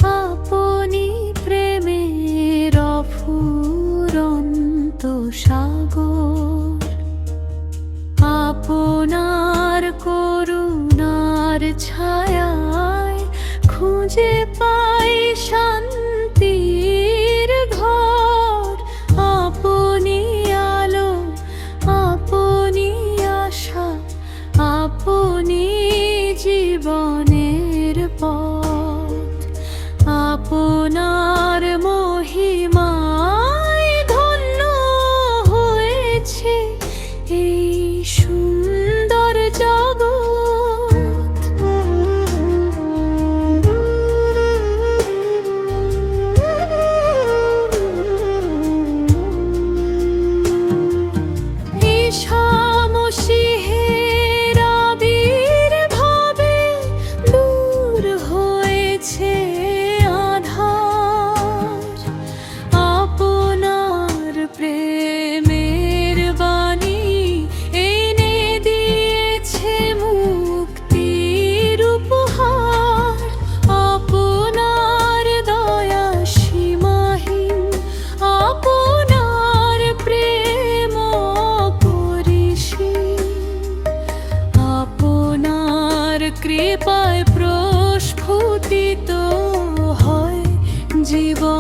আপনি প্রেমের অফুরন্ত সাগর, আপনার করুণার ছায়ায় খুঁজে পাই শান্তির ঘর। আপনি আলো, আপনি আশা, আপনি জীবনের পথ। আপনার মহিমায় ধন্য হয়েছে এই সুন্দর জগৎ। ঈশা মসীহের আবির্ভাবে দূর হয়েছে আঁধার। আপনার প্রেমের বাণী এনে দিয়েছে মুক্তির উপহার। আপনার দয়া সীমাহীন, আপনার প্রেম অপরিসীম। আপনার কৃপায় প্রস্ফুটিত হয় জীবন।